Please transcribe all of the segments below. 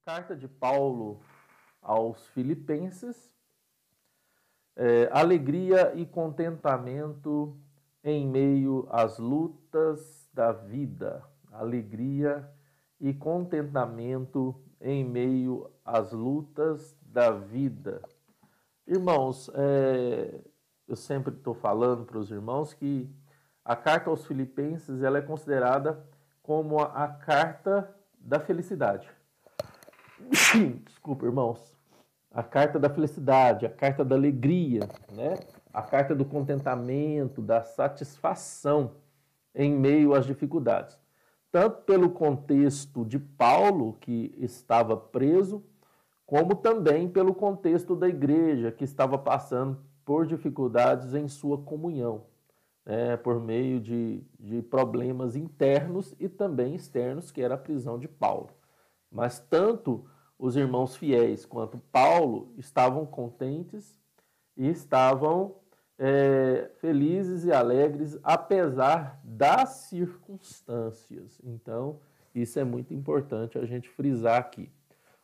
Carta de Paulo aos Filipenses, alegria e contentamento em meio às lutas da vida. Alegria e contentamento em meio às lutas da vida. Irmãos, eu sempre estou falando para os irmãos que a carta aos Filipenses ela é considerada como a carta da felicidade. Desculpa, irmãos. A carta da felicidade, a carta da alegria, né? A carta do contentamento, da satisfação em meio às dificuldades. Tanto pelo contexto de Paulo, que estava preso, como também pelo contexto da igreja, que estava passando por dificuldades em sua comunhão, por meio de problemas internos e também externos, que era a prisão de Paulo. Mas tanto os irmãos fiéis quanto Paulo estavam contentes e estavam felizes e alegres, apesar das circunstâncias. Então, isso é muito importante a gente frisar aqui.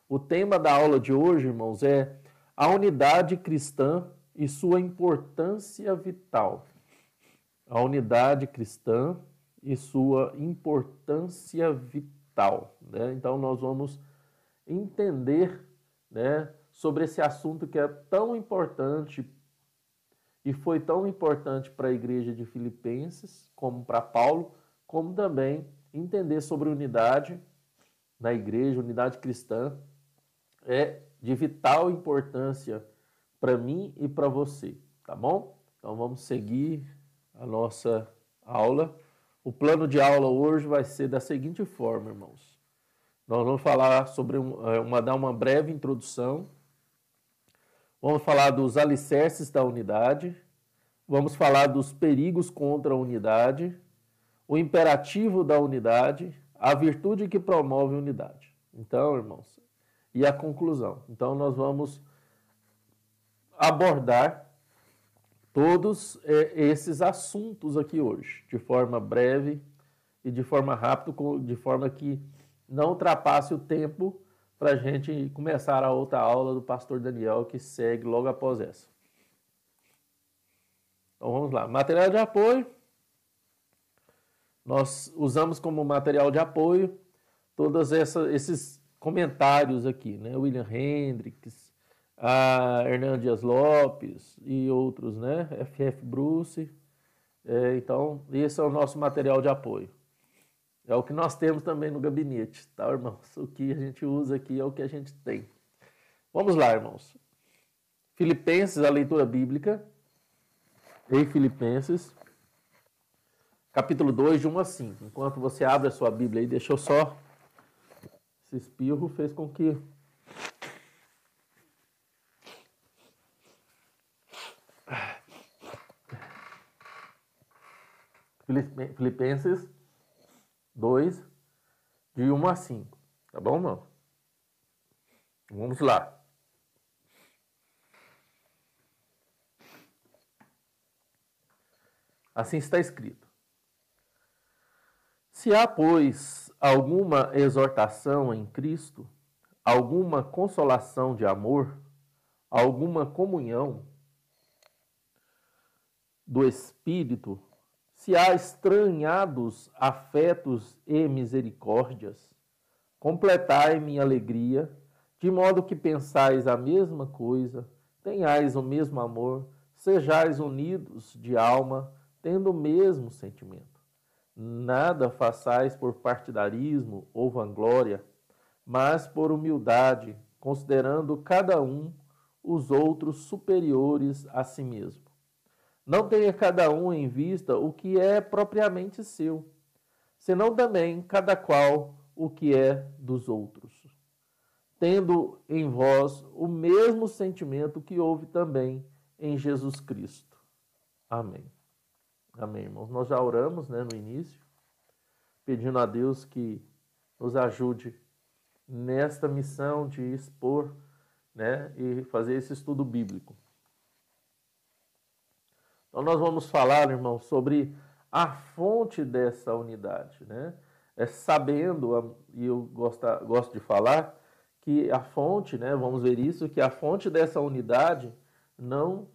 O tema da aula de hoje, irmãos, é a unidade cristã e sua importância vital. A unidade cristã e sua importância vital. Né? Então, nós vamos entender, né, sobre esse assunto que é tão importante e foi tão importante para a igreja de Filipenses, como para Paulo, como também entender sobre unidade na igreja, unidade cristã, é de vital importância para mim e para você, tá bom? Então vamos seguir a nossa aula. O plano de aula hoje vai ser da seguinte forma, irmãos. Nós vamos falar sobre dar uma breve introdução. Vamos falar dos alicerces da unidade. Vamos falar dos perigos contra a unidade, o imperativo da unidade, a virtude que promove a unidade. Então, irmãos, e a conclusão. Então, nós vamos abordar todos esses assuntos aqui hoje, de forma breve e de forma rápida, de forma que não ultrapasse o tempo para a gente começar a outra aula do pastor Daniel, que segue logo após essa. Então vamos lá. Material de apoio. Nós usamos como material de apoio todos esses comentários aqui, né? William Hendricks, Hernan Dias Lopes e outros, né? F.F. Bruce. Então, esse é o nosso material de apoio. É o que nós temos também no gabinete, tá, irmãos? O que a gente usa aqui é o que a gente tem. Vamos lá, irmãos. Filipenses, a leitura bíblica. Em Filipenses, capítulo 2, de 1 a 5. Enquanto você abre a sua Bíblia aí, deixa eu só... Esse espirro fez com que... Filipenses 2, de 1 a 5. Tá bom, irmão? Vamos lá. Assim está escrito. Se há, pois, alguma exortação em Cristo, alguma consolação de amor, alguma comunhão do Espírito, se há estranhados afetos e misericórdias, completai minha alegria, de modo que pensais a mesma coisa, tenhais o mesmo amor, sejais unidos de alma, tendo o mesmo sentimento. Nada façais por partidarismo ou vanglória, mas por humildade, considerando cada um os outros superiores a si mesmo. Não tenha cada um em vista o que é propriamente seu, senão também cada qual o que é dos outros. Tendo em vós o mesmo sentimento que houve também em Jesus Cristo. Amém. Amém, irmãos. Nós já oramos, né, no início, pedindo a Deus que nos ajude nesta missão de expor, né, e fazer esse estudo bíblico. Então nós vamos falar, irmãos, sobre a fonte dessa unidade, né? Sabendo, e eu gosto de falar, que a fonte, né, vamos ver isso, que a fonte dessa unidade não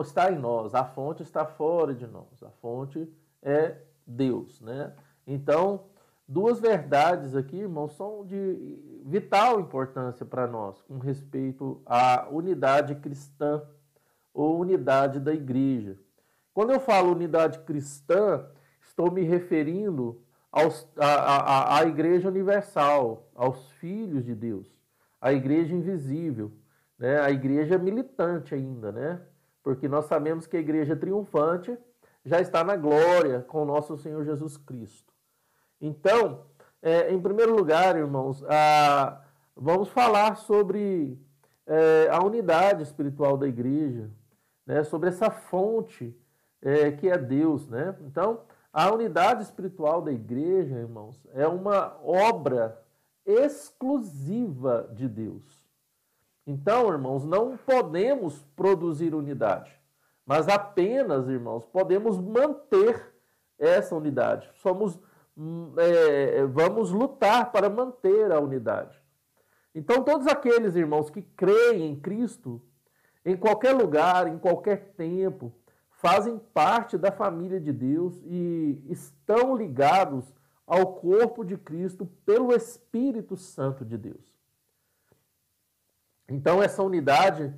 está em nós, a fonte está fora de nós, a fonte é Deus, né? Então, duas verdades aqui, irmãos, são de vital importância para nós, com respeito à unidade cristã ou unidade da igreja. Quando eu falo unidade cristã, estou me referindo à Igreja Universal, aos filhos de Deus, à Igreja invisível, né? A Igreja militante ainda, né? Porque nós sabemos que a Igreja triunfante já está na glória com o nosso Senhor Jesus Cristo. Então, em primeiro lugar, irmãos, vamos falar sobre a unidade espiritual da Igreja, né? Sobre essa fonte que é Deus, né? Então, a unidade espiritual da igreja, irmãos, é uma obra exclusiva de Deus. Então, irmãos, não podemos produzir unidade, mas apenas, irmãos, podemos manter essa unidade. Vamos lutar para manter a unidade. Então, todos aqueles, irmãos, que creem em Cristo, em qualquer lugar, em qualquer tempo, fazem parte da família de Deus e estão ligados ao corpo de Cristo pelo Espírito Santo de Deus. Então, essa unidade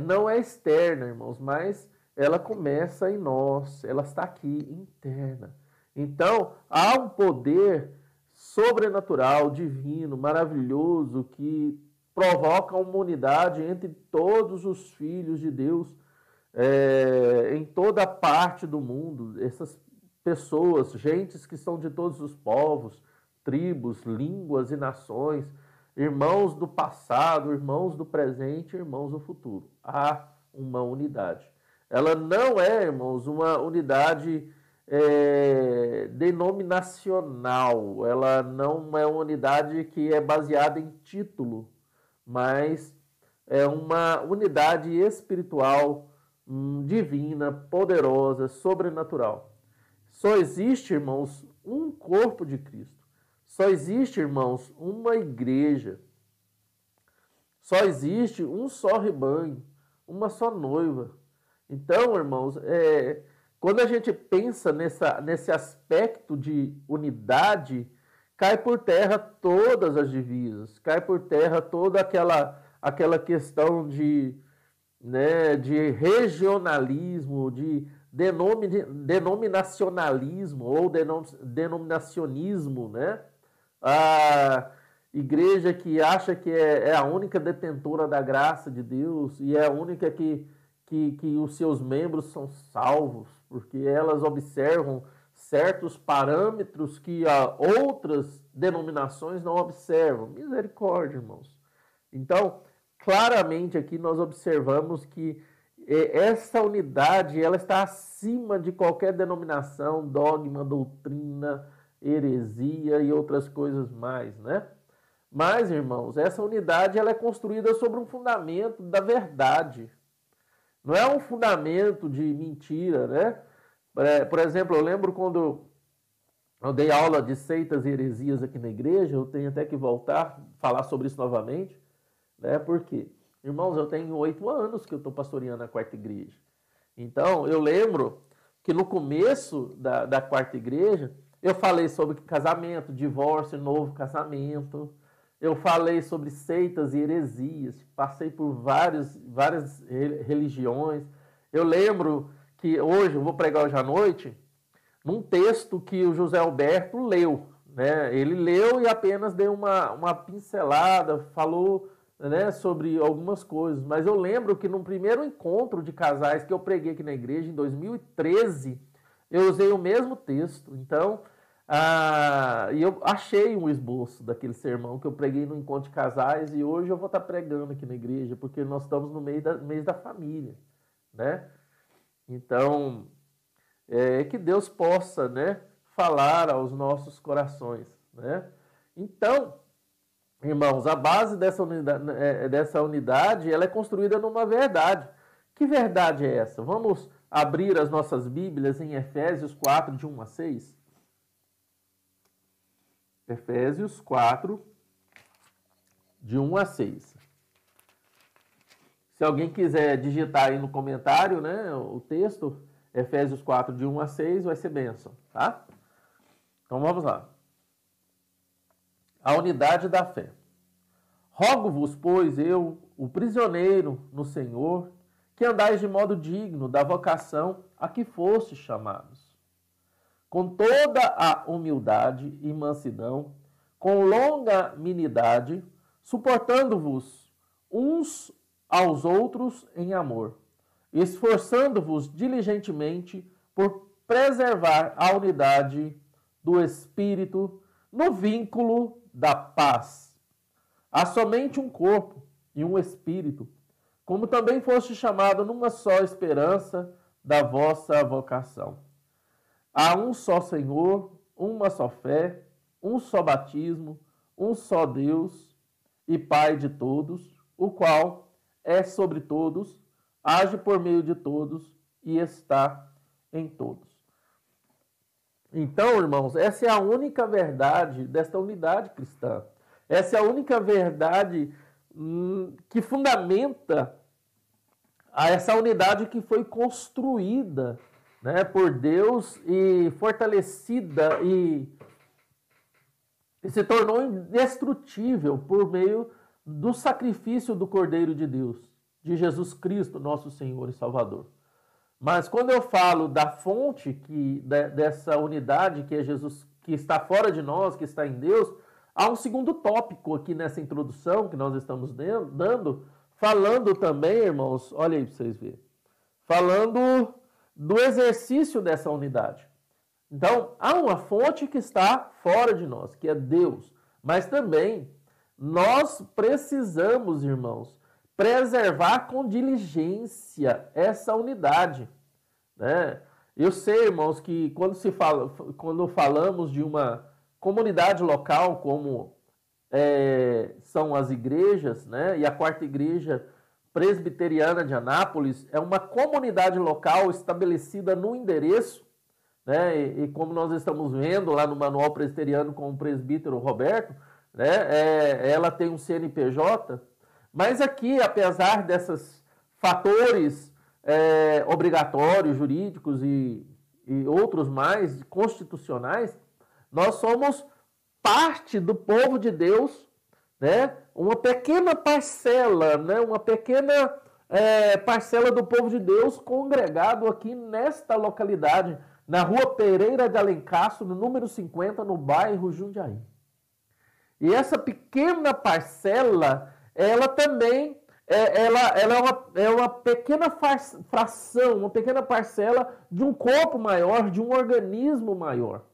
não é externa, irmãos, mas ela começa em nós, ela está aqui, interna. Então, há um poder sobrenatural, divino, maravilhoso, que provoca uma unidade entre todos os filhos de Deus, em toda parte do mundo. Essas pessoas, gentes que são de todos os povos, tribos, línguas e nações, irmãos do passado, irmãos do presente, irmãos do futuro. Há uma unidade. Ela não é, irmãos, uma unidade denominacional. Ela não é uma unidade que é baseada em título, mas é uma unidade espiritual, divina, poderosa, sobrenatural. Só existe, irmãos, um corpo de Cristo. Só existe, irmãos, uma igreja. Só existe um só rebanho, uma só noiva. Então, irmãos, quando a gente pensa nesse aspecto de unidade, cai por terra todas as divisas, cai por terra toda aquela questão de regionalismo, de denominacionalismo ou denominacionismo, né? A igreja que acha que é a única detentora da graça de Deus e é a única que os seus membros são salvos, porque elas observam certos parâmetros que outras denominações não observam. Misericórdia, irmãos. Então, claramente aqui nós observamos que essa unidade ela está acima de qualquer denominação, dogma, doutrina, heresia e outras coisas mais, né? Mas, irmãos, essa unidade ela é construída sobre um fundamento da verdade. Não é um fundamento de mentira, né? Por exemplo, eu lembro quando eu dei aula de seitas e heresias aqui na igreja, eu tenho até que voltar a falar sobre isso novamente, né? Por quê? Irmãos, eu tenho 8 anos que eu estou pastoreando a quarta igreja. Então, eu lembro que no começo da quarta igreja, eu falei sobre casamento, divórcio, novo casamento. Eu falei sobre seitas e heresias. Passei por várias religiões. Eu lembro que hoje, eu vou pregar hoje à noite, num texto que o José Alberto leu, né? Ele leu e apenas deu uma pincelada, falou, né, sobre algumas coisas. Mas eu lembro que no primeiro encontro de casais que eu preguei aqui na igreja, em 2013, eu usei o mesmo texto. Então, e eu achei um esboço daquele sermão que eu preguei no encontro de casais e hoje eu vou estar pregando aqui na igreja, porque nós estamos no mês da família, né? Então, que Deus possa, né, falar aos nossos corações, né? Então, irmãos, a base dessa unidade ela é construída numa verdade. Que verdade é essa? Vamos abrir as nossas Bíblias em Efésios 4, de 1 a 6. Efésios 4, de 1 a 6. Se alguém quiser digitar aí no comentário, né, o texto, Efésios 4, de 1 a 6, vai ser bênção, tá? Então vamos lá. A unidade da fé. Rogo-vos, pois, eu, o prisioneiro no Senhor, que andais de modo digno da vocação a que fostes chamados, com toda a humildade e mansidão, com longanimidade, suportando-vos uns aos outros em amor, esforçando-vos diligentemente por preservar a unidade do Espírito no vínculo da paz. Há somente um corpo e um Espírito, como também foste chamado numa só esperança da vossa vocação. Há um só Senhor, uma só fé, um só batismo, um só Deus e Pai de todos, o qual é sobre todos, age por meio de todos e está em todos. Então, irmãos, essa é a única verdade desta unidade cristã. Essa é a única verdade que fundamenta essa unidade que foi construída, né, por Deus e fortalecida e se tornou indestrutível por meio do sacrifício do Cordeiro de Deus, de Jesus Cristo, nosso Senhor e Salvador. Mas quando eu falo da fonte dessa unidade que é Jesus, que está fora de nós, que está em Deus, há um segundo tópico aqui nessa introdução que nós estamos dando, falando também, irmãos, olha aí para vocês verem, falando do exercício dessa unidade. Então, há uma fonte que está fora de nós, que é Deus, mas também nós precisamos, irmãos, preservar com diligência essa unidade, né? Eu sei, irmãos, que quando falamos de uma comunidade local, como são as igrejas, né? E a Quarta Igreja Presbiteriana de Anápolis é uma comunidade local estabelecida no endereço, né? E como nós estamos vendo lá no Manual Presbiteriano com o presbítero Roberto, né? Ela tem um CNPJ. Mas aqui, apesar desses fatores obrigatórios, jurídicos e outros mais constitucionais, nós somos parte do povo de Deus, né? Uma pequena parcela, né? Uma pequena parcela do povo de Deus congregado aqui nesta localidade, na Rua Pereira de Alencastro, no número 50, no bairro Jundiaí. E essa pequena parcela, ela também é uma pequena fração, uma pequena parcela de um corpo maior, de um organismo maior.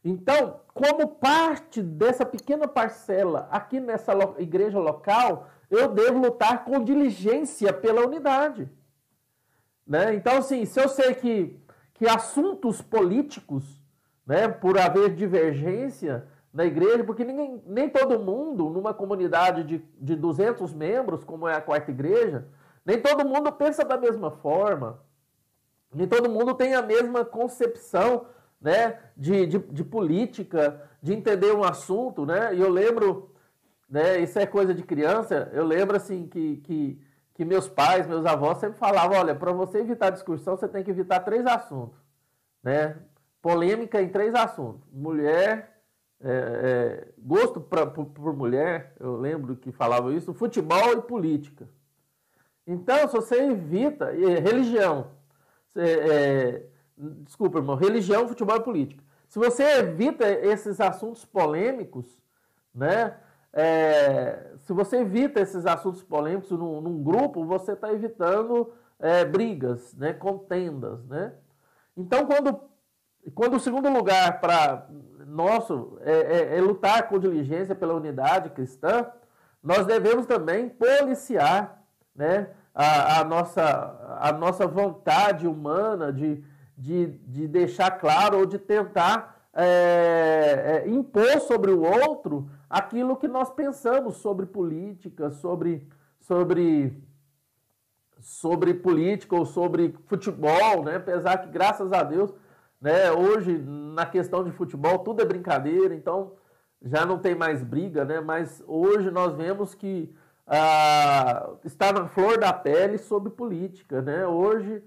Então, como parte dessa pequena parcela aqui nessa igreja local, eu devo lutar com diligência pela unidade, né? Então, assim, se eu sei que assuntos políticos, né, por haver divergência na igreja, porque nem todo mundo, numa comunidade de 200 membros, como é a Quarta Igreja, nem todo mundo pensa da mesma forma, nem todo mundo tem a mesma concepção, né, de política, de entender um assunto, né? E eu lembro, né, isso é coisa de criança, eu lembro assim que meus pais, meus avós sempre falavam, olha, para você evitar discussão, você tem que evitar 3 assuntos, né? Polêmica em 3 assuntos. Mulher, gosto por mulher, eu lembro que falavam isso, futebol e política. Então, se você evita, religião, desculpa, irmão, religião, futebol e política. Se você evita esses assuntos polêmicos, né? Se você evita esses assuntos polêmicos num grupo, você está evitando brigas, né? Contendas, né? Então, quando o segundo lugar para nosso é lutar com diligência pela unidade cristã, nós devemos também policiar, né, a nossa vontade humana de deixar claro ou de tentar impor sobre o outro aquilo que nós pensamos sobre política, sobre política ou sobre futebol, né? Apesar que, graças a Deus, né, hoje, na questão de futebol, tudo é brincadeira, então já não tem mais briga, né? Mas hoje nós vemos que está na flor da pele sobre política, né? Hoje,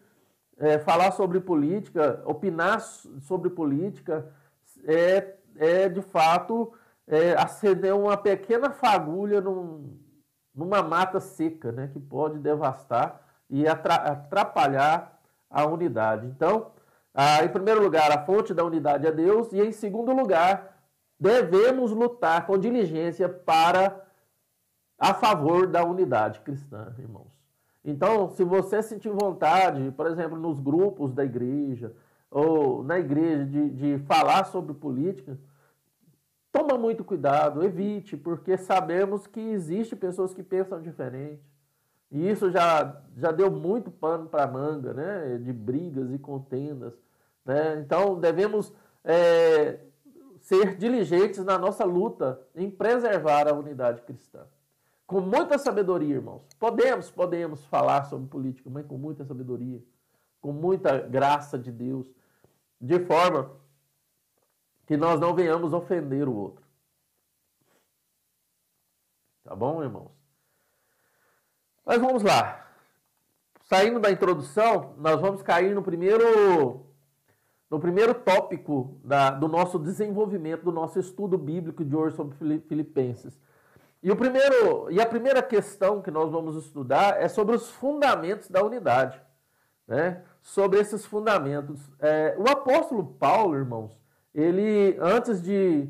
falar sobre política, opinar sobre política de fato, acender uma pequena fagulha numa mata seca, né? Que pode devastar e atrapalhar a unidade. Então, em primeiro lugar, a fonte da unidade é Deus, e em segundo lugar, devemos lutar com diligência a favor da unidade cristã, irmãos. Então, se você sentir vontade, por exemplo, nos grupos da igreja, ou na igreja, de falar sobre política, toma muito cuidado, evite, porque sabemos que existem pessoas que pensam diferente. E isso já deu muito pano para manga, né? De brigas e contendas. Né? Então, devemos ser diligentes na nossa luta em preservar a unidade cristã. Com muita sabedoria, irmãos. Podemos falar sobre política, mas com muita sabedoria, com muita graça de Deus, de forma que nós não venhamos ofender o outro. Tá bom, irmãos? Mas vamos lá. Saindo da introdução, nós vamos cair no primeiro tópico do nosso desenvolvimento, do nosso estudo bíblico de hoje sobre Filipenses. E a primeira questão que nós vamos estudar é sobre os fundamentos da unidade. Né? Sobre esses fundamentos. O apóstolo Paulo, irmãos, ele, antes de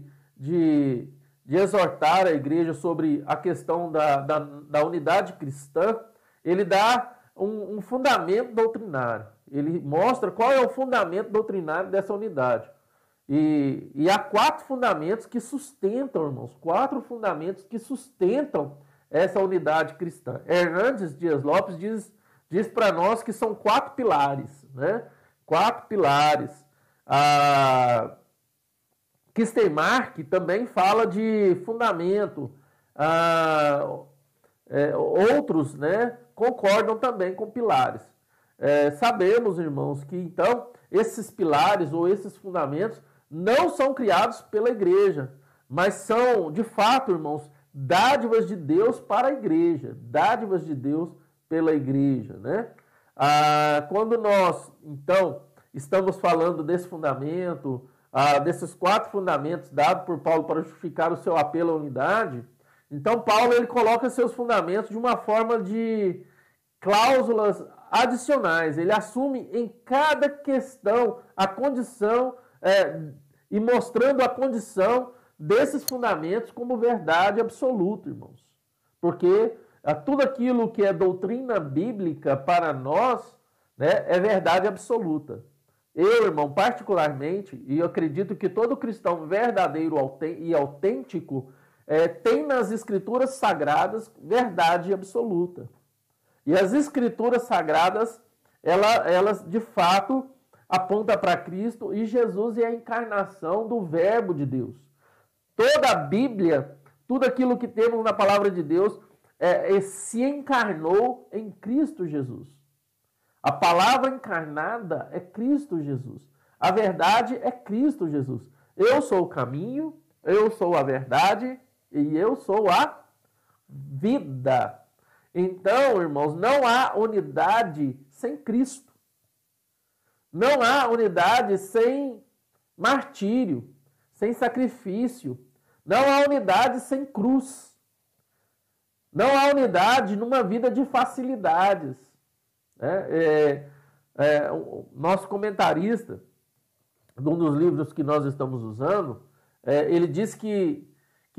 exortar a igreja sobre a questão da unidade cristã, ele dá um fundamento doutrinário. Ele mostra qual é o fundamento doutrinário dessa unidade. E há 4 fundamentos que sustentam, irmãos, 4 fundamentos que sustentam essa unidade cristã. Hernandes Dias Lopes diz para nós que são 4 pilares, né? 4 pilares. Kistenmark também fala de fundamento. Outros, né, concordam também com pilares. Sabemos, irmãos, que então esses pilares ou esses fundamentos não são criados pela igreja, mas são, de fato, irmãos, dádivas de Deus para a igreja, dádivas de Deus pela igreja, né? Quando nós, então, estamos falando desse fundamento, desses 4 fundamentos dados por Paulo para justificar o seu apelo à unidade, então Paulo ele coloca seus fundamentos de uma forma de cláusulas adicionais. Ele assume em cada questão a condição e mostrando a condição desses fundamentos como verdade absoluta, irmãos. Porque tudo aquilo que é doutrina bíblica para nós, né, é verdade absoluta. Eu, irmão, particularmente, e eu acredito que todo cristão verdadeiro e autêntico tem nas escrituras sagradas verdade absoluta. E as escrituras sagradas, elas de fato apontam para Cristo, e Jesus é a encarnação do Verbo de Deus. Toda a Bíblia, tudo aquilo que temos na palavra de Deus, se encarnou em Cristo Jesus. A palavra encarnada é Cristo Jesus. A verdade é Cristo Jesus. Eu sou o caminho, eu sou a verdade e eu sou a vida. Então, irmãos, não há unidade sem Cristo. Não há unidade sem martírio, sem sacrifício. Não há unidade sem cruz. Não há unidade numa vida de facilidades. O nosso comentarista, de um dos livros que nós estamos usando, ele diz que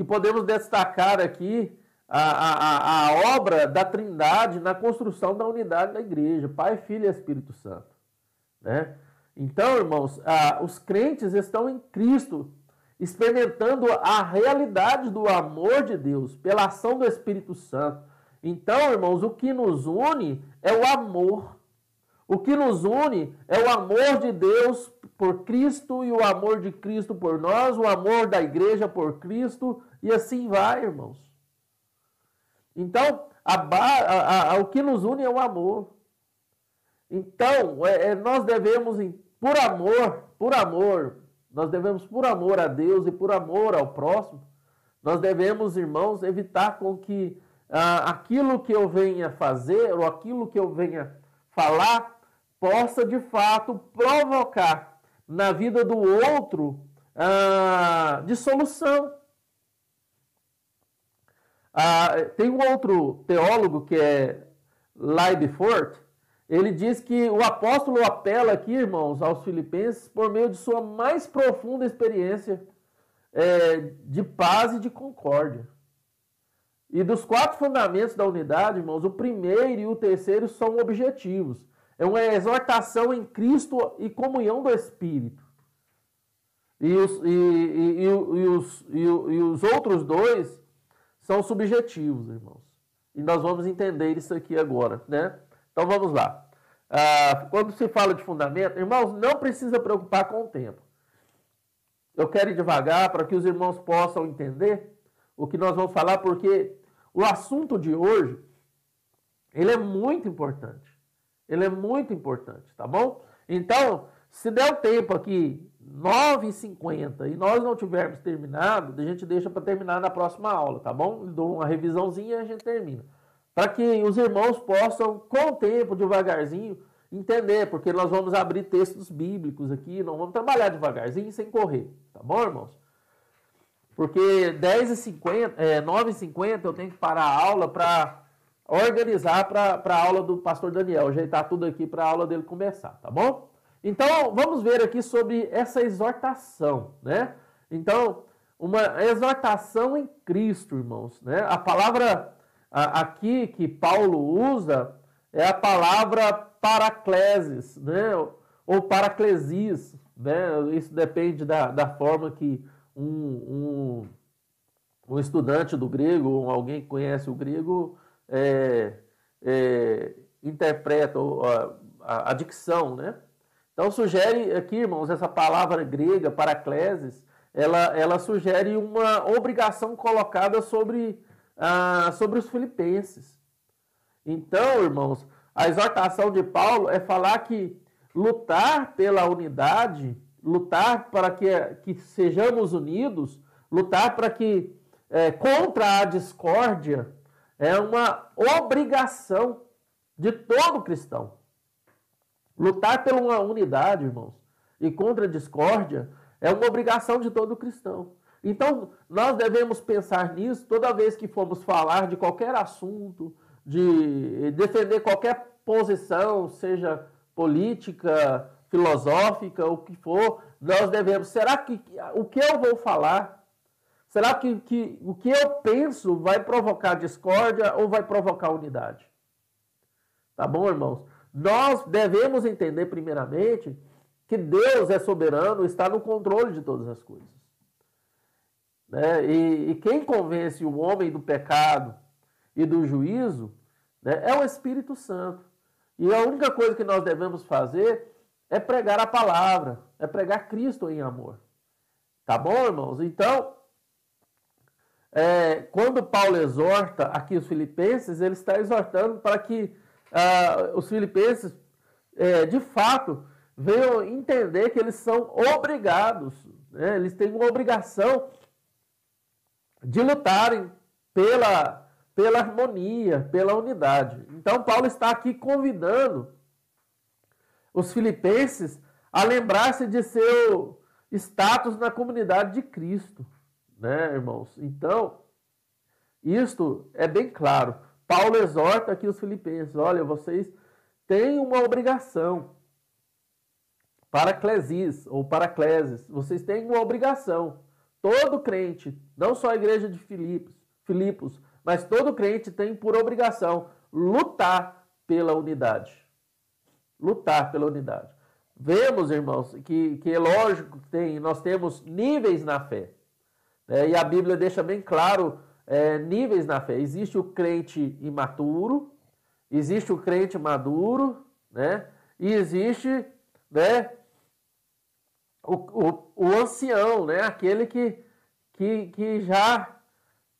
podemos destacar aqui a obra da Trindade na construção da unidade da igreja, Pai, Filho e Espírito Santo. Né? Então, irmãos, os crentes estão em Cristo, experimentando a realidade do amor de Deus pela ação do Espírito Santo. Então, irmãos, o que nos une é o amor. O que nos une é o amor de Deus por Cristo e o amor de Cristo por nós, o amor da igreja por Cristo, e assim vai, irmãos. Então, o que nos une é o amor. Então, nós devemos, por amor, nós devemos, por amor a Deus e por amor ao próximo, Nós devemos, irmãos, evitar com que aquilo que eu venha fazer ou aquilo que eu venha falar possa, de fato, provocar na vida do outro dissolução. Tem um outro teólogo que é Leibfort. Ele diz que o apóstolo apela aqui, irmãos, aos filipenses por meio de sua mais profunda experiência de paz e de concórdia. E dos 4 fundamentos da unidade, irmãos, o primeiro e o terceiro são objetivos. É uma exortação em Cristo e comunhão do Espírito. E os outros 2 são subjetivos, irmãos. E nós vamos entender isso aqui agora, né? Então vamos lá. Quando se fala de fundamento, irmãos, não precisa preocupar com o tempo. Eu quero ir devagar para que os irmãos possam entender o que nós vamos falar, porque o assunto de hoje, ele é muito importante. Ele é muito importante, tá bom? Então, se der o tempo aqui, 9h50, e nós não tivermos terminado, a gente deixa para terminar na próxima aula, tá bom? Eu dou uma revisãozinha e a gente termina. Para que os irmãos possam, com o tempo, devagarzinho, entender, porque nós vamos abrir textos bíblicos aqui, não vamos trabalhar devagarzinho sem correr, tá bom, irmãos? Porque 9h50 eu tenho que parar a aula para organizar para a aula do pastor Daniel, ajeitar tudo aqui para a aula dele começar, tá bom? Então, vamos ver aqui sobre essa exortação, né? Então, uma exortação em Cristo, irmãos, né? A palavra aqui que Paulo usa é a palavra paraclesis, né? Ou paraclesis, né? Isso depende da forma que um estudante do grego, ou alguém que conhece o grego, interpreta a dicção, né? Então, sugere aqui, irmãos, essa palavra grega, paraclesis, ela sugere uma obrigação colocada sobre os filipenses. Então, irmãos, a exortação de Paulo é falar que lutar pela unidade, lutar para que sejamos unidos, lutar para que contra a discórdia, é uma obrigação de todo cristão. Lutar pela unidade, irmãos, e contra a discórdia é uma obrigação de todo cristão. Então, nós devemos pensar nisso toda vez que formos falar de qualquer assunto, de defender qualquer posição, seja política, filosófica, o que for, nós devemos. Será que o que eu vou falar, será que o que eu penso vai provocar discórdia ou vai provocar unidade? Tá bom, irmãos? Nós devemos entender, primeiramente, que Deus é soberano, está no controle de todas as coisas. Né? E quem convence o homem do pecado e do juízo, né, é o Espírito Santo. E a única coisa que nós devemos fazer é pregar a palavra, é pregar Cristo em amor. Tá bom, irmãos? Então, quando Paulo exorta aqui os filipenses, ele está exortando para que os filipenses, de fato, venham entender que eles são obrigados, né? Eles têm uma obrigação de lutarem pela harmonia, pela unidade. Então, Paulo está aqui convidando os filipenses a lembrar-se de seu status na comunidade de Cristo, né, irmãos? Então, isto é bem claro. Paulo exorta aqui os filipenses: olha, vocês têm uma obrigação, paraclesis ou paracleses, vocês têm uma obrigação. Todo crente, não só a igreja de Filipos, mas todo crente tem por obrigação lutar pela unidade. Lutar pela unidade. Vemos, irmãos, que é lógico que nós temos níveis na fé. E a Bíblia deixa bem claro níveis na fé. Existe o crente imaturo, existe o crente maduro, né? E existe, né, o ancião, né? Aquele que já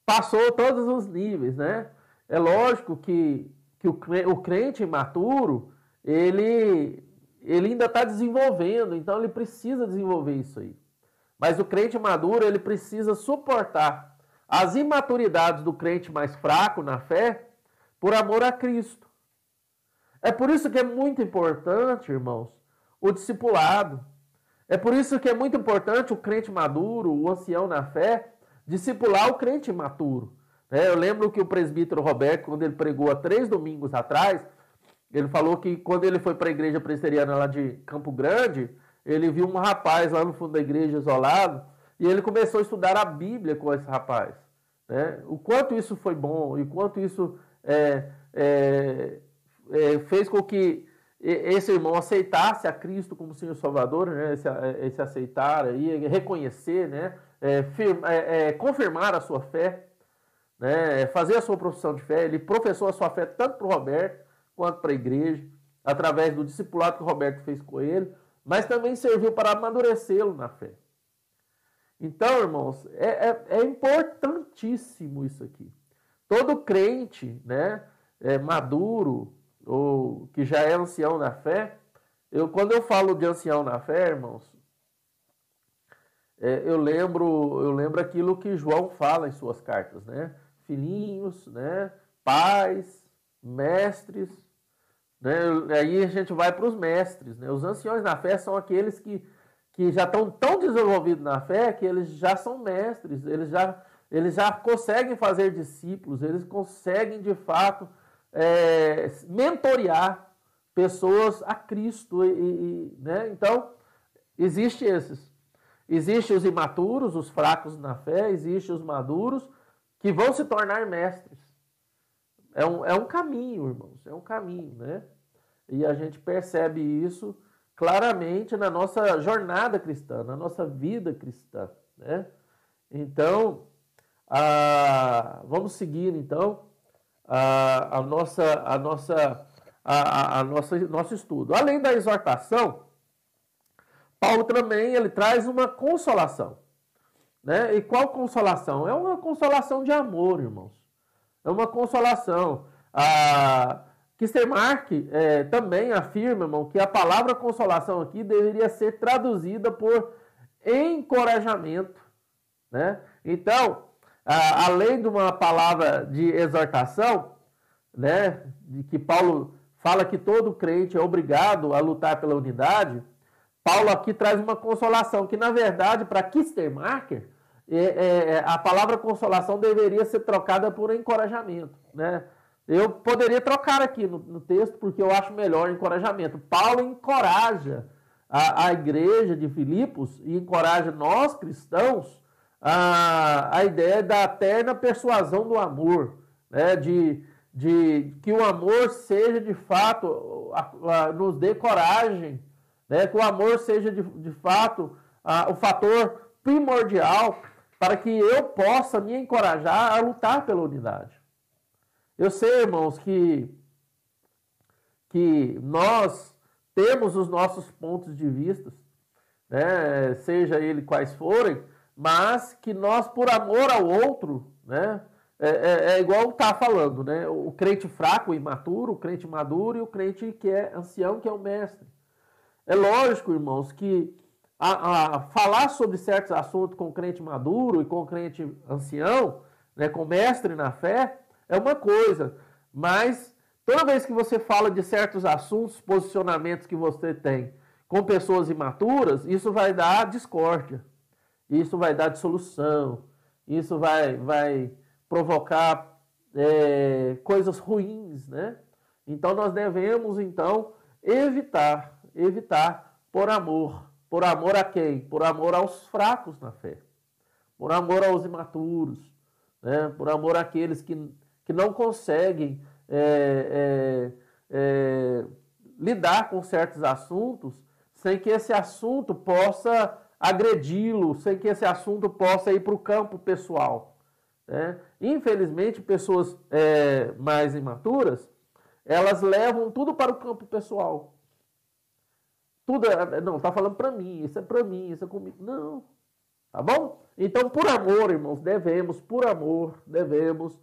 passou todos os níveis, né? É lógico que o crente imaturo, ele ainda está desenvolvendo, então ele precisa desenvolver isso aí. Mas o crente maduro, ele precisa suportar as imaturidades do crente mais fraco na fé por amor a Cristo. É por isso que é muito importante, irmãos, o discipulado. É por isso que é muito importante o crente maduro, o ancião na fé, discipular o crente imaturo. Eu lembro que o presbítero Roberto, quando ele pregou há 3 domingos atrás, ele falou que quando ele foi para a igreja presbiteriana lá de Campo Grande, ele viu um rapaz lá no fundo da igreja isolado, e ele começou a estudar a Bíblia com esse rapaz. O quanto isso foi bom, e quanto isso fez com que esse irmão aceitasse a Cristo como Senhor Salvador, né? esse aceitar aí, reconhecer, né? Confirmar a sua fé, né? Fazer a sua profissão de fé. Ele professou a sua fé tanto para o Roberto quanto para a igreja, através do discipulado que o Roberto fez com ele, mas também serviu para amadurecê-lo na fé. Então, irmãos, é importantíssimo isso aqui. Todo crente, né, maduro, ou que já é ancião na fé, quando eu falo de ancião na fé, irmãos, eu lembro aquilo que João fala em suas cartas, né? Filhinhos, né? Pais, mestres, né? Aí a gente vai para os mestres, né? Os anciões na fé são aqueles que já estão tão desenvolvidos na fé que eles já são mestres, eles já conseguem fazer discípulos, eles conseguem de fato mentorear pessoas a Cristo, né? Então, existem os imaturos, os fracos na fé, existem os maduros que vão se tornar mestres. É um caminho, irmãos, é um caminho, né? E a gente percebe isso claramente na nossa jornada cristã, na nossa vida cristã, né? Então, vamos seguir, então, nosso estudo. Além da exortação, Paulo também ele traz uma consolação, né? E qual consolação? É uma consolação de amor, irmãos. É uma consolação. Kistermark também afirma, irmão, que a palavra consolação aqui deveria ser traduzida por encorajamento, né? Então, além de uma palavra de exortação, né, de que Paulo fala que todo crente é obrigado a lutar pela unidade, Paulo aqui traz uma consolação, que na verdade, para Kistermarker, a palavra consolação deveria ser trocada por encorajamento, né? Eu poderia trocar aqui no texto, porque eu acho melhor encorajamento. Paulo encoraja a igreja de Filipos e encoraja nós cristãos a ideia da eterna persuasão do amor, né? De que o amor seja de fato, nos dê coragem, né? Que o amor seja de fato o fator primordial para que eu possa me encorajar a lutar pela unidade. Eu sei, irmãos, que nós temos os nossos pontos de vista, né? Seja ele quais forem, mas que nós, por amor ao outro, né? Igual está falando, né? O crente fraco, o imaturo, o crente maduro e o crente que é ancião, que é o mestre. É lógico, irmãos, que falar sobre certos assuntos com o crente maduro e com o crente ancião, né, com o mestre na fé, é uma coisa. Mas toda vez que você fala de certos assuntos, posicionamentos que você tem com pessoas imaturas, isso vai dar discórdia, isso vai dar dissolução, isso vai provocar coisas ruins, né? Então nós devemos, então, evitar por amor. Por amor a quem? Por amor aos fracos na fé. Por amor aos imaturos, né? Por amor àqueles que não conseguem lidar com certos assuntos sem que esse assunto possa agredi-lo, sem que esse assunto possa ir para o campo pessoal, né? Infelizmente, pessoas mais imaturas, elas levam tudo para o campo pessoal. Tudo, não, está falando para mim, isso é para mim, isso é comigo. Não, tá bom? Então, por amor, irmãos, por amor, devemos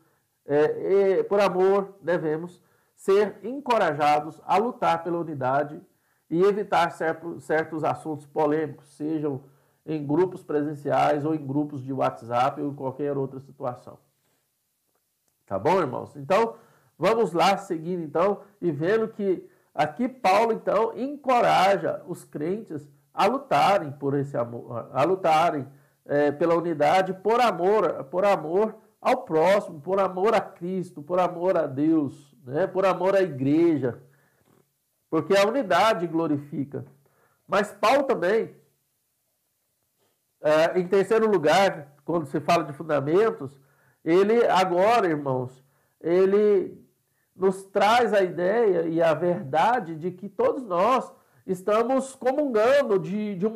ser encorajados a lutar pela unidade e evitar certos assuntos polêmicos, sejam em grupos presenciais ou em grupos de WhatsApp ou em qualquer outra situação. Tá bom, irmãos? Então, vamos lá seguindo então e vendo que aqui Paulo então encoraja os crentes a lutarem por esse amor, a lutarem pela unidade, por amor ao próximo, por amor a Cristo, por amor a Deus, né? Por amor à igreja, porque a unidade glorifica. Mas Paulo também, em terceiro lugar, quando se fala de fundamentos, ele agora, irmãos, ele nos traz a ideia e a verdade de que todos nós estamos comungando de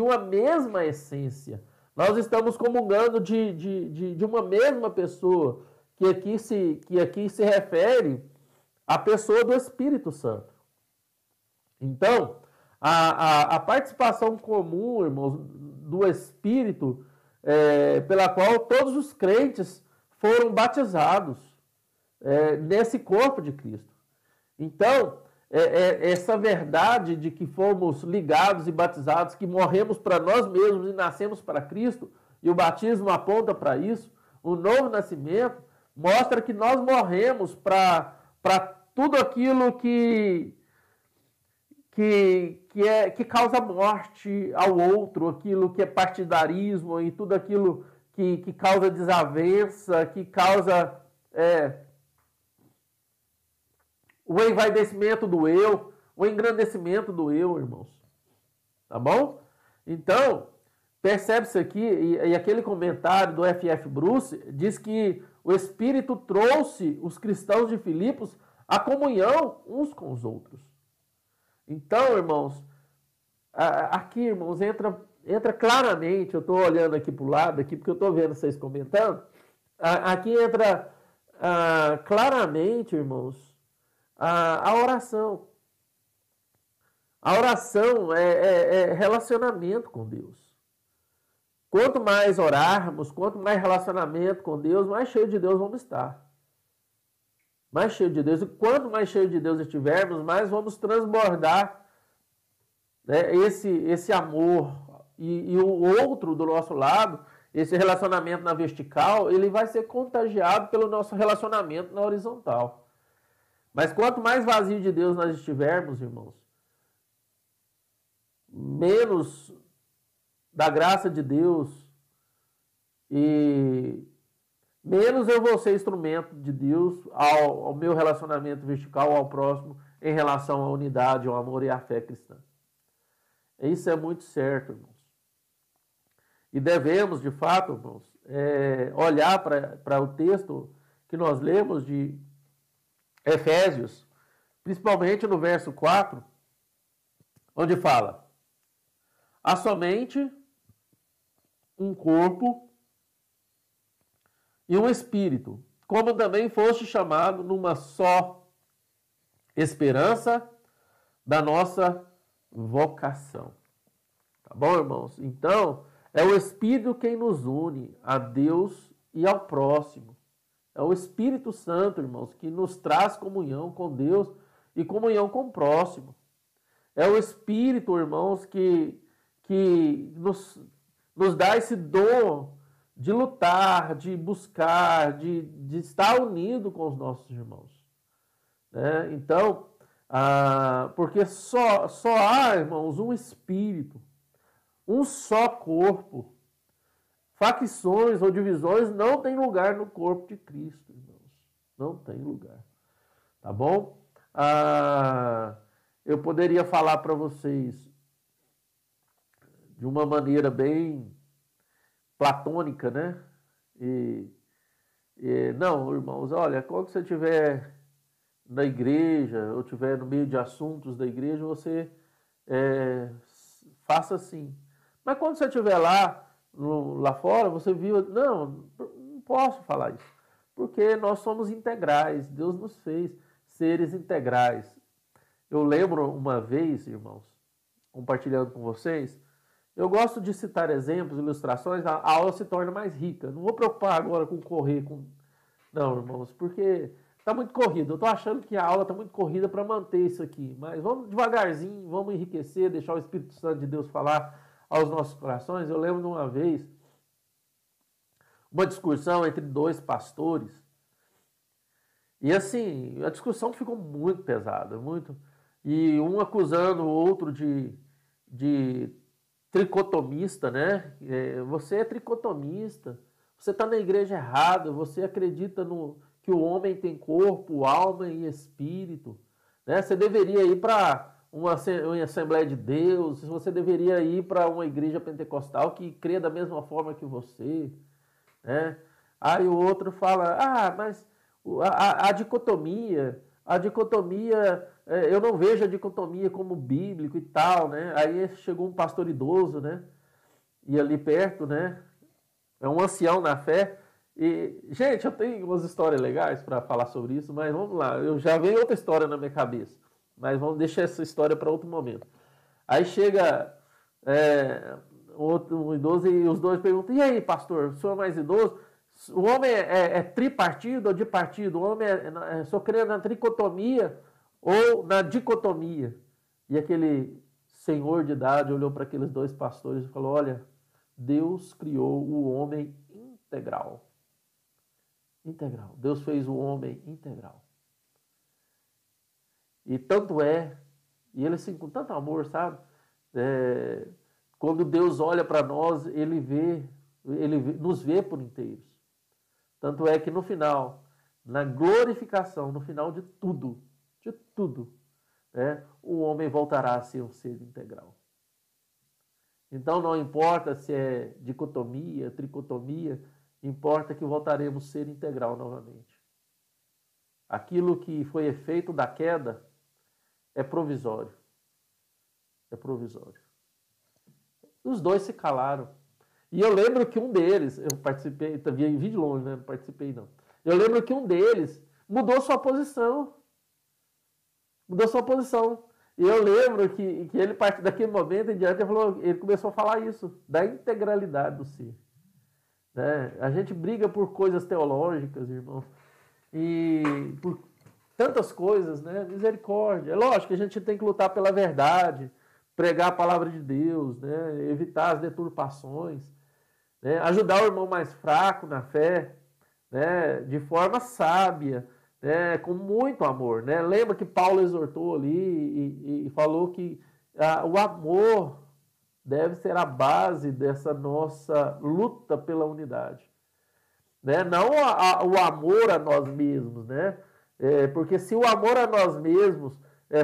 uma mesma essência. Nós estamos comungando de uma mesma pessoa, que aqui se refere à pessoa do Espírito Santo. Então, a participação comum, irmãos, do Espírito, pela qual todos os crentes foram batizados nesse corpo de Cristo. Então, essa verdade de que fomos ligados e batizados, que morremos para nós mesmos e nascemos para Cristo, e o batismo aponta para isso, o novo nascimento mostra que nós morremos para tudo aquilo que causa morte ao outro, aquilo que é partidarismo e tudo aquilo que causa desavença, que causa o envaidecimento do eu, o engrandecimento do eu, irmãos. Tá bom? Então, percebe-se aqui, e aquele comentário do F.F. Bruce diz que o Espírito trouxe os cristãos de Filipos à comunhão uns com os outros. Então, irmãos, aqui, irmãos, entra claramente, eu estou olhando aqui para o lado, aqui, porque eu estou vendo vocês comentando, aqui entra claramente, irmãos, a oração. A oração é relacionamento com Deus. Quanto mais orarmos, quanto mais relacionamento com Deus, mais cheio de Deus vamos estar. Mais cheio de Deus. E quanto mais cheio de Deus estivermos, mais vamos transbordar, né, esse amor. E o outro do nosso lado, esse relacionamento na vertical, ele vai ser contagiado pelo nosso relacionamento na horizontal. Mas quanto mais vazio de Deus nós estivermos, irmãos, menos da graça de Deus e menos eu vou ser instrumento de Deus ao meu relacionamento vertical, ao próximo, em relação à unidade, ao amor e à fé cristã. Isso é muito certo, irmãos. E devemos, de fato, irmãos, olhar para o texto que nós lemos de Efésios, principalmente no verso 4, onde fala: há somente um corpo e um espírito, como também foste chamado numa só esperança da nossa vocação. Tá bom, irmãos? Então, é o Espírito quem nos une a Deus e ao próximo. É o Espírito Santo, irmãos, que nos traz comunhão com Deus e comunhão com o próximo. É o Espírito, irmãos, que nos dá esse dom de lutar, de buscar, de estar unido com os nossos irmãos. Né? Então, porque só há, irmãos, um Espírito, um só corpo. Facções ou divisões não têm lugar no corpo de Cristo, irmãos. Não tem lugar. Tá bom? Eu poderia falar para vocês de uma maneira bem platônica, né? Não, irmãos, olha, quando você estiver na igreja, ou estiver no meio de assuntos da igreja, você faça assim. Mas quando você estiver lá fora, você viu... Não posso falar isso. Porque nós somos integrais. Deus nos fez seres integrais. Eu lembro uma vez, irmãos, compartilhando com vocês, eu gosto de citar exemplos, ilustrações, a aula se torna mais rica. Não vou preocupar agora com correr. Não, irmãos, porque está muito corrido. Eu estou achando que a aula está muito corrida para manter isso aqui. Mas vamos devagarzinho, vamos enriquecer, deixar o Espírito Santo de Deus falar aos nossos corações. Eu lembro de uma vez, uma discussão entre dois pastores, e assim, a discussão ficou muito pesada, muito, e um acusando o outro de tricotomista, né? Você é tricotomista, você está na igreja errada, você acredita que o homem tem corpo, alma e espírito, né? Você deveria ir para uma Assembleia de Deus, você deveria ir para uma igreja pentecostal que crê da mesma forma que você, né? Aí o outro fala, mas a dicotomia, eu não vejo a dicotomia como bíblico e tal, né? Aí chegou um pastor idoso, né? E ali perto, né? É um ancião na fé. E, gente, eu tenho umas histórias legais para falar sobre isso, mas vamos lá. Eu já veio outra história na minha cabeça, mas vamos deixar essa história para outro momento. Aí chega um idoso e os dois perguntam, e aí, pastor, o senhor é mais idoso? O homem é tripartido ou dipartido? O homem só crê na tricotomia ou na dicotomia? E aquele senhor de idade olhou para aqueles dois pastores e falou, olha, Deus criou o homem integral. Integral. Deus fez o homem integral. E tanto e ele assim, com tanto amor, sabe? Quando Deus olha para nós, ele nos vê por inteiros. Tanto é que no final, na glorificação, no final de tudo, o homem voltará a ser um ser integral. Então não importa se é dicotomia, tricotomia, importa que voltaremos a ser integral novamente. Aquilo que foi efeito da queda é provisório. É provisório. Os dois se calaram. E eu lembro que um deles, eu participei, vi de longe, né? Não participei não. Eu lembro que um deles mudou sua posição. Mudou sua posição. E eu lembro que ele, a partir daquele momento em diante, ele começou a falar isso, da integralidade do ser. Né? A gente briga por coisas teológicas, irmãos, e por tantas coisas, né? Misericórdia. É lógico que a gente tem que lutar pela verdade, pregar a palavra de Deus, né? Evitar as deturpações, né? Ajudar o irmão mais fraco na fé, né? De forma sábia, com muito amor, né? Lembra que Paulo exortou ali e falou que o amor deve ser a base dessa nossa luta pela unidade, né? Não o amor a nós mesmos, né? Porque se o amor a nós mesmos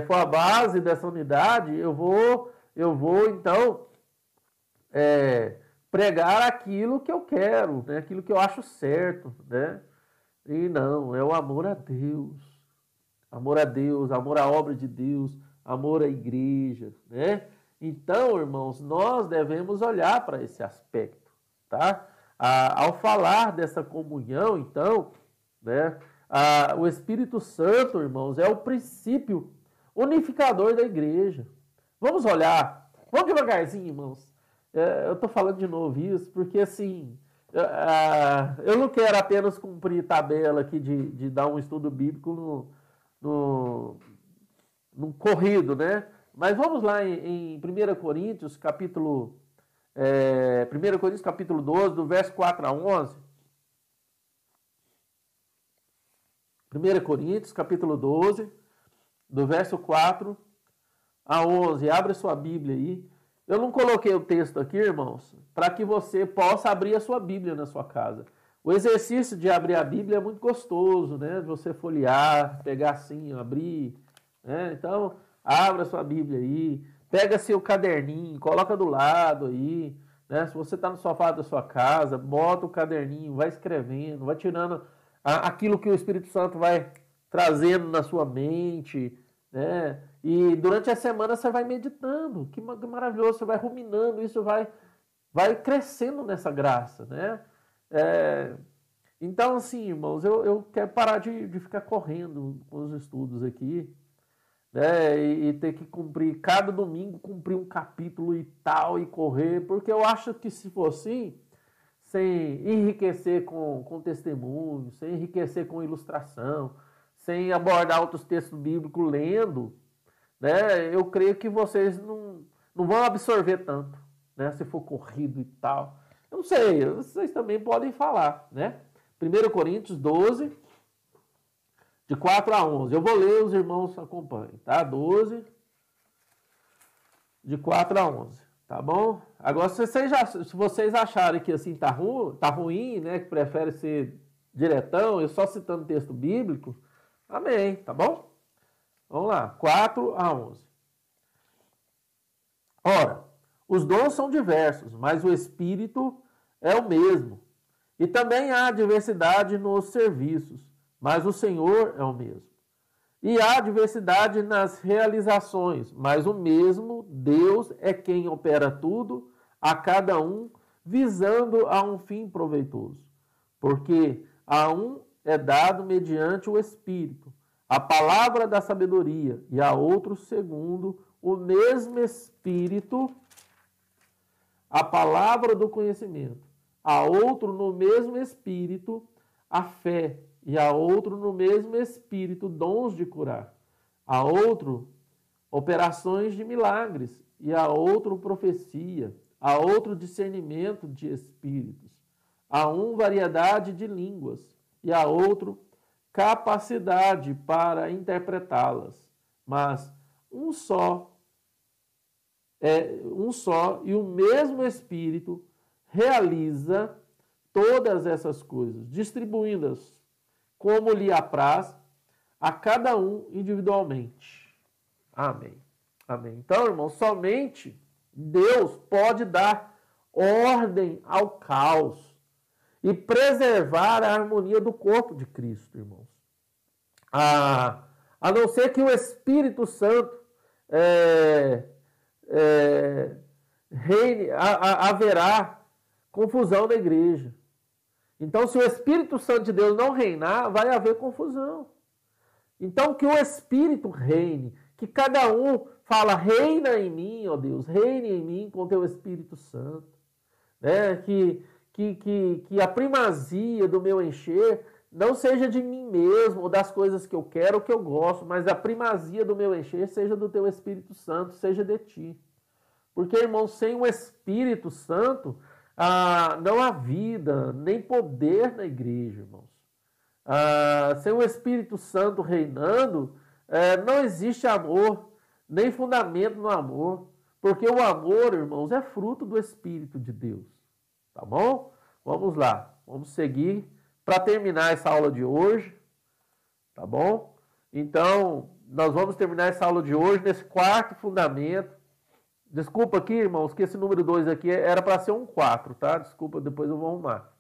for a base dessa unidade, eu vou então pregar aquilo que eu quero, né? Aquilo que eu acho certo, né? E não, é o amor a Deus. Amor a Deus, amor à obra de Deus, amor à igreja, né? Então, irmãos, nós devemos olhar para esse aspecto, tá? Ao falar dessa comunhão, então, né? O Espírito Santo, irmãos, é o princípio unificador da igreja. Vamos olhar, vamos devagarzinho, irmãos. Eu estou falando de novo isso, porque assim... eu não quero apenas cumprir tabela aqui de dar um estudo bíblico no corrido, né? Mas vamos lá em 1 Coríntios, capítulo 12, do verso 4 a 11. 1 Coríntios, capítulo 12, do verso 4 a 11. Abre sua Bíblia aí. Eu não coloquei o texto aqui, irmãos, para que você possa abrir a sua Bíblia na sua casa. O exercício de abrir a Bíblia é muito gostoso, né? De você folhear, pegar assim, abrir, né? Então, abra a sua Bíblia aí, pega seu caderninho, coloca do lado aí, né? Se você está no sofá da sua casa, bota o caderninho, vai escrevendo, vai tirando aquilo que o Espírito Santo vai trazendo na sua mente, né? E durante a semana você vai meditando, que maravilhoso, você vai ruminando, isso vai crescendo nessa graça, né? Então, assim, irmãos, eu quero parar de ficar correndo com os estudos aqui, né? E ter que cumprir, cada domingo, cumprir um capítulo e tal, e correr, porque eu acho que se for assim, sem enriquecer com testemunho, sem enriquecer com ilustração, sem abordar outros textos bíblicos lendo, né? Eu creio que vocês não vão absorver tanto, né? Se for corrido e tal. Eu não sei, vocês também podem falar, né? 1 Coríntios 12, de 4 a 11. Eu vou ler, os irmãos acompanhem, tá? 12, de 4 a 11, tá bom? Agora, se vocês acharem que assim tá ruim, né? Que prefere ser diretão, eu só citando texto bíblico, amém, tá bom? Vamos lá, 4 a 11. Ora, os dons são diversos, mas o Espírito é o mesmo. E também há diversidade nos serviços, mas o Senhor é o mesmo. E há diversidade nas realizações, mas o mesmo Deus é quem opera tudo, a cada um, visando a um fim proveitoso. Porque a um é dado mediante o Espírito a palavra da sabedoria, e a outro segundo o mesmo Espírito a palavra do conhecimento, a outro no mesmo Espírito a fé, e a outro no mesmo Espírito dons de curar, a outro operações de milagres, e a outro profecia, a outro discernimento de espíritos, a um variedade de línguas, e a outro capacidade para interpretá-las, mas um só e o mesmo Espírito realiza todas essas coisas, distribuindo-as como lhe apraz a cada um individualmente. Amém. Amém. Então, irmãos, somente Deus pode dar ordem ao caos e preservar a harmonia do corpo de Cristo, irmãos. A não ser que o Espírito Santo reine, haverá confusão na igreja. Então, se o Espírito Santo de Deus não reinar, vai haver confusão. Então, que o Espírito reine, que cada um fala, reina em mim, ó Deus, reine em mim com teu Espírito Santo. Né? Que a primazia do meu encher não seja de mim mesmo, ou das coisas que eu quero, ou que eu gosto, mas a primazia do meu encher seja do teu Espírito Santo, seja de ti. Porque, irmãos, sem o Espírito Santo, não há vida, nem poder na igreja, irmãos. Sem o Espírito Santo reinando, não existe amor, nem fundamento no amor. Porque o amor, irmãos, é fruto do Espírito de Deus. Tá bom? Vamos lá, vamos seguir para terminar essa aula de hoje. Tá bom? Então, nós vamos terminar essa aula de hoje nesse quarto fundamento. Desculpa aqui, irmãos, que esse número 2 aqui era para ser um 4, tá? Desculpa, depois eu vou arrumar.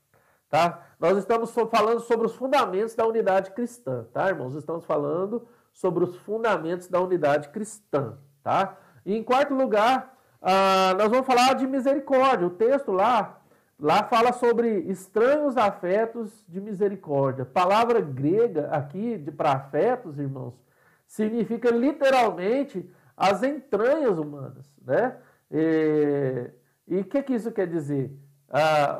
Tá? Nós estamos falando sobre os fundamentos da unidade cristã, tá, irmãos? Estamos falando sobre os fundamentos da unidade cristã, tá? E em quarto lugar, nós vamos falar de misericórdia. O texto lá fala sobre estranhos afetos de misericórdia. A palavra grega aqui, para afetos, irmãos, significa literalmente as entranhas humanas, né? E o que isso quer dizer?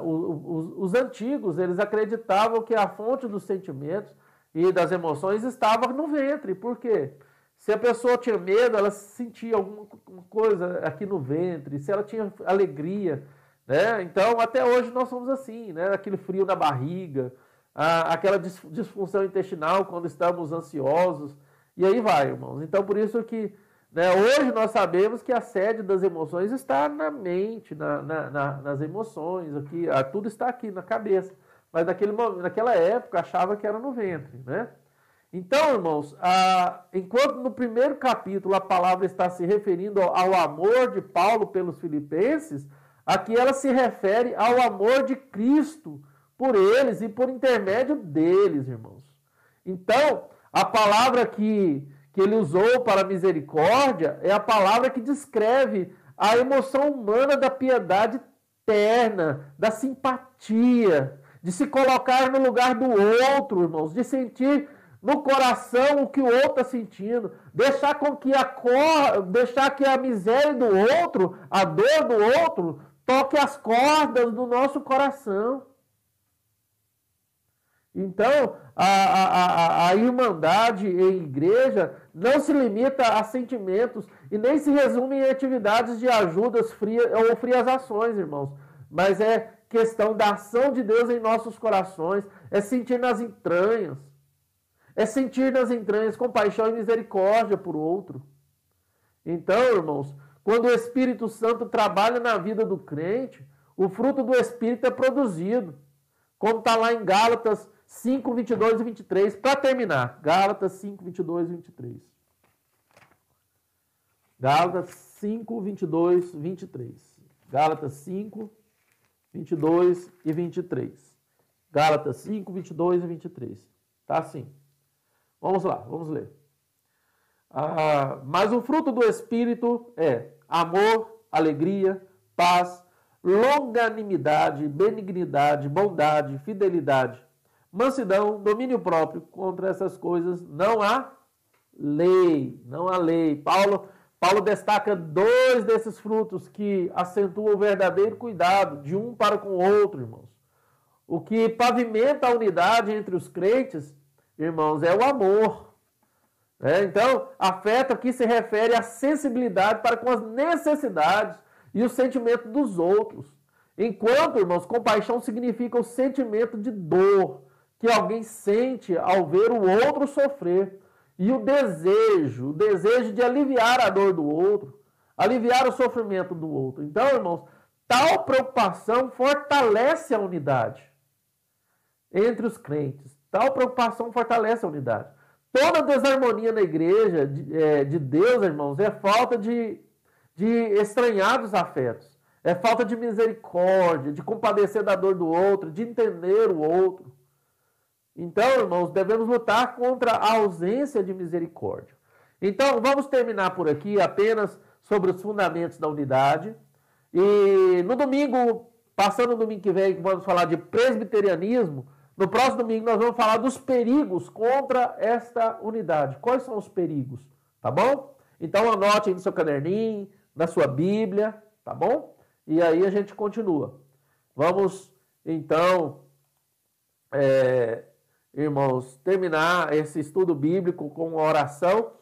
Os antigos, eles acreditavam que a fonte dos sentimentos e das emoções estava no ventre. Por quê? Se a pessoa tinha medo, ela sentia alguma coisa aqui no ventre. Se ela tinha alegria, né? Então, até hoje nós somos assim, né? Aquele frio na barriga, aquela disfunção intestinal quando estamos ansiosos. E aí vai, irmãos. Então, por isso que, né, hoje nós sabemos que a sede das emoções está na mente, nas emoções, aqui, tudo está aqui na cabeça. Mas naquela época achava que era no ventre, né? Então, irmãos, enquanto no primeiro capítulo a palavra está se referindo ao amor de Paulo pelos filipenses, aqui ela se refere ao amor de Cristo por eles e por intermédio deles, irmãos. Então, a palavra que ele usou para misericórdia é a palavra que descreve a emoção humana da piedade terna, da simpatia, de se colocar no lugar do outro, irmãos, de sentir no coração o que o outro está sentindo, deixar que a miséria do outro, a dor do outro, toque as cordas do nosso coração. Então, a irmandade em igreja não se limita a sentimentos e nem se resume em atividades de ajudas frias ou frias ações, irmãos. Mas é questão da ação de Deus em nossos corações, é sentir nas entranhas. É sentir nas entranhas compaixão e misericórdia por outro. Então, irmãos, quando o Espírito Santo trabalha na vida do crente, o fruto do Espírito é produzido. Como está lá em Gálatas 5, 22 e 23. Para terminar, Gálatas 5, 22 e 23. Gálatas 5, 22 e 23. Gálatas 5, 22 e 23. Gálatas 5, 22 e 23. Tá assim. Vamos lá, vamos ler. Mas o fruto do Espírito é amor, alegria, paz, longanimidade, benignidade, bondade, fidelidade, mansidão, domínio próprio. Contra essas coisas não há lei. Não há lei. Paulo destaca 2 desses frutos que acentuam o verdadeiro cuidado de um para com o outro, irmãos. O que pavimenta a unidade entre os crentes, irmãos, é o amor. Então, afeto aqui se refere à sensibilidade para com as necessidades e o sentimento dos outros. Enquanto, irmãos, compaixão significa o sentimento de dor que alguém sente ao ver o outro sofrer. E o desejo de aliviar a dor do outro, aliviar o sofrimento do outro. Então, irmãos, tal preocupação fortalece a unidade entre os crentes. Tal preocupação fortalece a unidade. Toda desarmonia na igreja de Deus, irmãos, é falta de estranhar os afetos. É falta de misericórdia, de compadecer da dor do outro, de entender o outro. Então, irmãos, devemos lutar contra a ausência de misericórdia. Então, vamos terminar por aqui apenas sobre os fundamentos da unidade. E no domingo, passando o domingo que vem, vamos falar de presbiterianismo. No próximo domingo, nós vamos falar dos perigos contra esta unidade. Quais são os perigos? Tá bom? Então, anote aí no seu caderninho, na sua Bíblia, tá bom? E aí a gente continua. Vamos, então, irmãos, terminar esse estudo bíblico com uma oração.